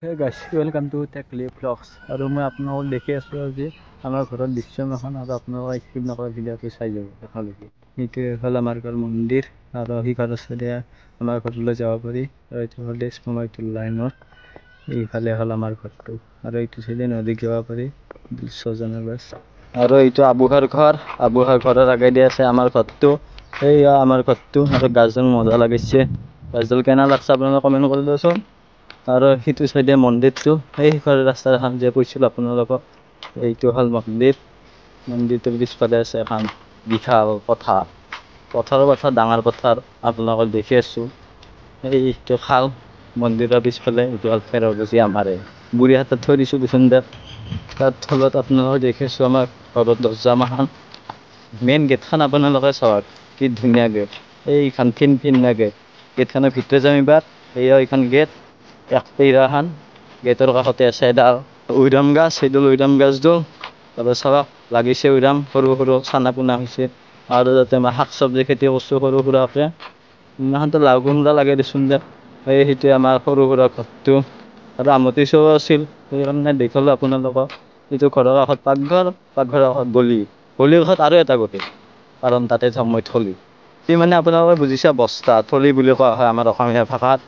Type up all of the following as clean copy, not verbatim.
Hey guys, welcome to Techly Vlogs. আৰু মই আপোনালোকক দেখি আছোঁ আজি আমাৰ ঘৰৰ দৃশ্য এখন আৰু আপোনালোকে স্কিপ নকৰা ভিডিঅ'টো চাই যাব একেলগে। এইটোৱে হ'ল আমাৰ ঘৰ মন্দিৰ আৰু সিঘৰ ওচৰতে আমাৰ ঘৰলৈ যাব পাৰি আৰু এইটো হ'ল দেশমোমাইটো লাইনত। এইফালে হ'ল আমাৰ ঘৰটো আৰু এইটো চাইডে নদীত যাব পাৰি দৃশ্যজনৰ বাছ। আৰু এইটো আবুহাৰ ঘৰৰ আগেদি আছে আমাৰ ঘৰটো। এইয়া আমাৰ ঘৰটো আৰু গাছডাল মজা লাগিছে। গাছডাল কেনে লাগছে আপোনালোকে কমেণ্ট কৰি দিবচোন। আৰু সিটো চাইডে মন্দিৰটো সেই সিফালে ৰাস্তাখন যে কৈছিলোঁ আপোনালোকক এইটো হ'ল মন্দিৰটোৰ পিছফালে আছে এখন বিশাল পথাৰ ডাঙৰ পথাৰ আপোনালোকক দেখি আছোঁ। এইটো খাল মন্দিৰৰ পিছফালে এইটো হ'ল ফেৰগুচি আমাৰে বুঢ়ী হাতত থৈ দিছোঁ বিচোনদাত তাৰ থলত আপোনালোকে দেখি আছোঁ আমাৰ ঘৰৰ দৰ্জামাখান মেইন গেটখন আপোনালোকে চাওক কি ধুনীয়া গেট। এইখন ফিন গেটখনৰ ভিতৰত যাম এইবাৰ। এইখন গেট একপেইৰাখান গেটৰ কাষতে আছে এডাল উইৰাম গাছ। সেইডাল উইৰাম গাছডাল তাৰপৰা চাওক লাগিছে উইৰাম সৰু চানা পোনা হৈছে। আৰু যাতে মই শাক চব্জি খেতি কৰিছোঁ সৰু সুৰাকৈ ইমানটো লাও কোমোৰা লাগে দেচোন দে। সেইটোৱে আমাৰ সৰু সুৰা ঘৰটো আৰু আমতি চোৱা আছিল সেইকাৰণে দেখালোঁ আপোনালোকক। এইটো ঘৰৰ কাষত পাকঘৰৰ কাষত গলিৰ কাষত আৰু এটা গলি কাৰণ তাতে যাম মই থলি মানে আপোনালোকে বুজিছে বস্তা থলি বুলি কোৱা হয় আমাৰ অসমীয়া ভাষাত।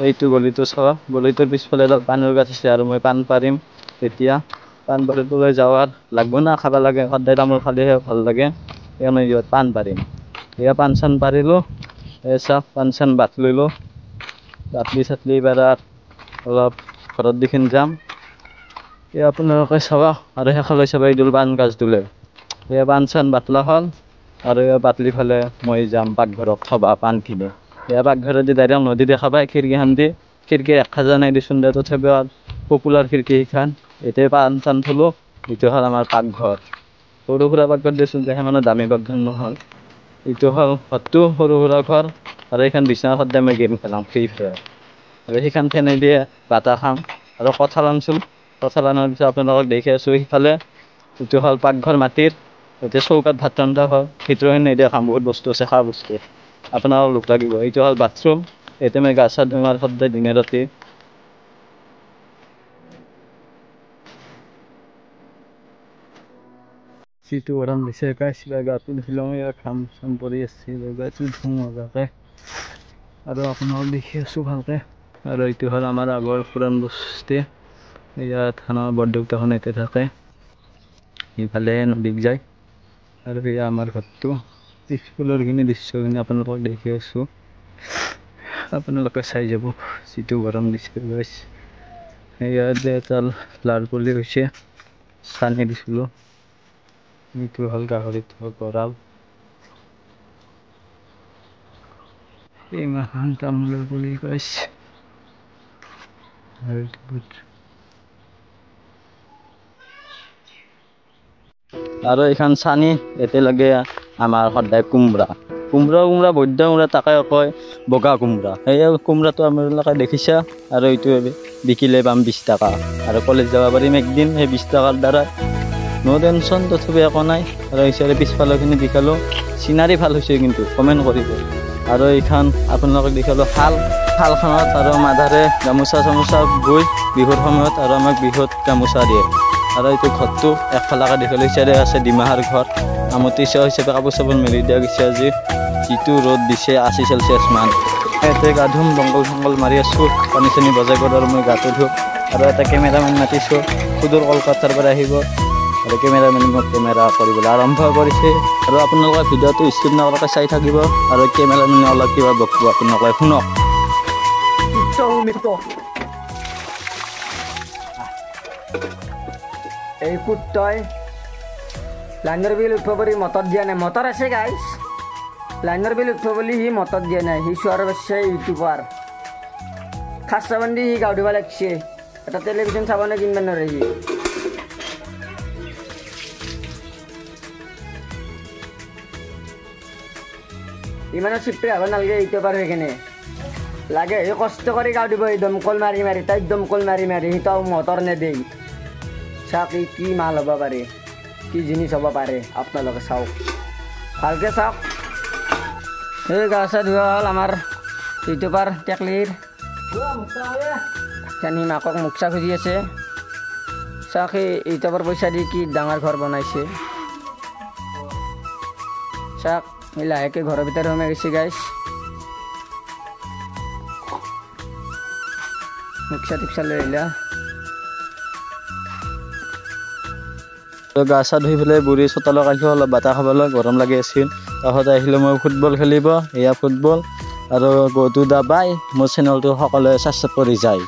এইটো গলিটো চাওক গলিটোৰ পিছফালে এডাল পাণৰ গছ আছে আৰু মই পাণ পাৰিম তেতিয়া পাণ পাৰিবলৈ যাৱাৰ লাগব না খাব লাগে সদায় তামোল খালেহে ভাল লাগে সেইকাৰণে ইয়াত পাণ পাৰিম। এয়া পাণ চান পাৰিলোঁ চাওক পাণ চান বাট ললোঁ বাটলি চাটলি পাৰাত অলপ ঘৰত দেখি যাম। এয়া আপোনালোকে চাওক আৰু সেইফালে চাব এইডাল পাণ গাছ দলে এয়া পাণ চান বাটলা হ'ল আৰু এয়া বাটলি ফালে মই যাম পাকঘৰত থবা পাণখিনি। এয়া পাকঘৰেদি ডাইৰেক্ট নদী দেখা পায় খিৰিকীখন দি খিৰিকীৰ দেখা নাই দিচোন দে তথাপিও পপুলাৰ খিৰিকী সেইখন এতিয়া পাণ চান থলোঁ। এইটো হ'ল আমাৰ পাকঘৰ সৰু সুৰা পাকঘৰ দিচোন দে সিমানো দামী পাকঘৰ নহয়। এইটো হ'ল ঘৰটো সৰু সুৰা ঘৰ আৰু এইখন বিচনা সদায় মই গেম খেলাম ফ্ৰী ফায়াৰ আৰু সেইখন ফেনে দিয়ে বাটা খাম আৰু কঁঠাল আনিছোঁ। কঁঠাল অনাৰ পিছত আপোনালোকক দেখি আছোঁ সিফালে এইটো হ'ল পাকঘৰ মাটিৰ এতিয়া চৌকাত ভাত ৰন্ধা হয় ভিতৰখিনি নেদিয়া খাম বহুত বস্তু আছে খোৱা বস্তু আপোনালোকক লোভ লাগিব। এইটো হ'ল বাথৰুম এতিয়া মই গা চা ধুওঁ সদায় দিনে ৰাতি। যিটো গৰম দিছে গাটো ধুই লওঁ ঘাম চাম পৰি আছে গাটো ধুওঁ মজাকৈ আৰু আপোনালোক দেখি আছোঁ ভালকৈ। আৰু এইটো হ'ল আমাৰ আগৰ পুৰাণ বস্তি। ইয়াত আমাৰ বৰদেউতাখন ইয়াতে থাকে ইফালে নদীত যায় আৰু এয়া আমাৰ ঘৰটো স্কুলৰখিনি দৃশ্যখিনি আপোনালোকক দেখি আছোঁ আপোনালোকে চাই যাব। যিটো গৰম দিছে ইয়াতে এডাল লাল পুলি হৈছে চানি দিছিলোঁ। এইটো হ'ল গাহৰিটো গঁৰাল এইমাখান তামোলৰ পুলি পাইছে আৰু এইখন চানি ইয়াতে লাগে আমাৰ সদায় কোমৰা বৈদ্য কোমৰা তাকে কয় বগা কোমৰা। সেই কোমৰাটো আপোনালোকে দেখিছা আৰু এইটো বিকিলে পাম 20 টকা আৰু কলেজ যাব পাৰিম একদিন সেই 20 টকাৰ দ্বাৰা নো টেনশ্যন তথাপি একো নাই। আৰু এইচাৰে পিছফালৰখিনি দেখালোঁ চিনাৰী ভাল হৈছে কিন্তু কমেণ্ট কৰিব। আৰু এইখন আপোনালোকক দেখালোঁ শালখনত আৰু মাধাৰে গামোচা চামোচা বৈ বিহুৰ সময়ত আৰু আমাক বিহুত গামোচা দিয়ে। আৰু এইটো ঘৰটো একফালাকে দেখালোঁ ইচাৰে আছে ডিমাহাৰ ঘৰ আমতি চোৱা হিচাপে কাপোৰ চাপোৰ মেলি দিয়া গৈছে। আজি যিটো ৰ'দ দিছে 80 চেলচিয়াছ মান ইয়াতে গা ধুম দংকল মাৰি আছোঁ পানী চানী বজাই কৰি আৰু মই গাটো ধুম আৰু এটা কেমেৰামেন মাতিছোঁ সুদূৰ কলকাতাৰ পৰা আহিব আৰু কেমেৰামেন মোক কেমেৰা কৰিবলৈ আৰম্ভ কৰিছে। আৰু আপোনালোকে ভিডিঅ'টো স্কিপ নকৰাকৈ চাই থাকিব আৰু কেমেৰামেনে অলপ কিবা বকিব আপোনালোকে শুনক। এই কুত্তই লাইনৰ বিল উঠিব পাৰি মটৰ দিয়া নাই। মটৰ আছে গাইছ লাইনৰ বিল উঠিব বুলি সি মটৰ দিয়া নাই। সি চোৱাৰ পাছে ইউটিউবাৰ খাচ চাবান্দি সি গাঁও দিব লাগছে এটা টেলিভিশ্যন চাব নে কিনব নোৱাৰে। সি ইমানো চিপ্ৰি হ'ব নালাগে ইউটিউবাৰ হৈ কিনে লাগে সি কষ্ট কৰি গাঁও দিব। সি দমকল মাৰি তাইক দমকল মাৰি সি তাও মটৰ নেদেই। চাওক কি মাল হ'ব পাৰে কি জিনিস হ'ব পাৰে আপোনালোকে চাওক ভালকৈ চাওক। এই গা চা ধোৱা হ'ল আমাৰ ইউটিউবাৰ টেকলিৰ সি মাকক মুখ চা খুজি আছে চাওক ইউটিউবৰ পইচা দি কি ডাঙৰ ঘৰ বনাইছে চাওক লাহেকে ঘৰৰ ভিতৰত সোমাই গৈছে গাইছ মুখ চা টিপচা লৈ আহিলা গা চা ধুই পেলাই বুঢ়ী চোতালত আহিলোঁ অলপ বাটাহ খাবলৈ গৰম লাগি আছিল তাৰপিছত আহিলোঁ মই ফুটবল খেলিব এয়া ফুটবল আৰু গো টু দা বাই মোৰ চেনেলটো সকলোৱে ছাবস্ক্ৰাইব কৰি যায়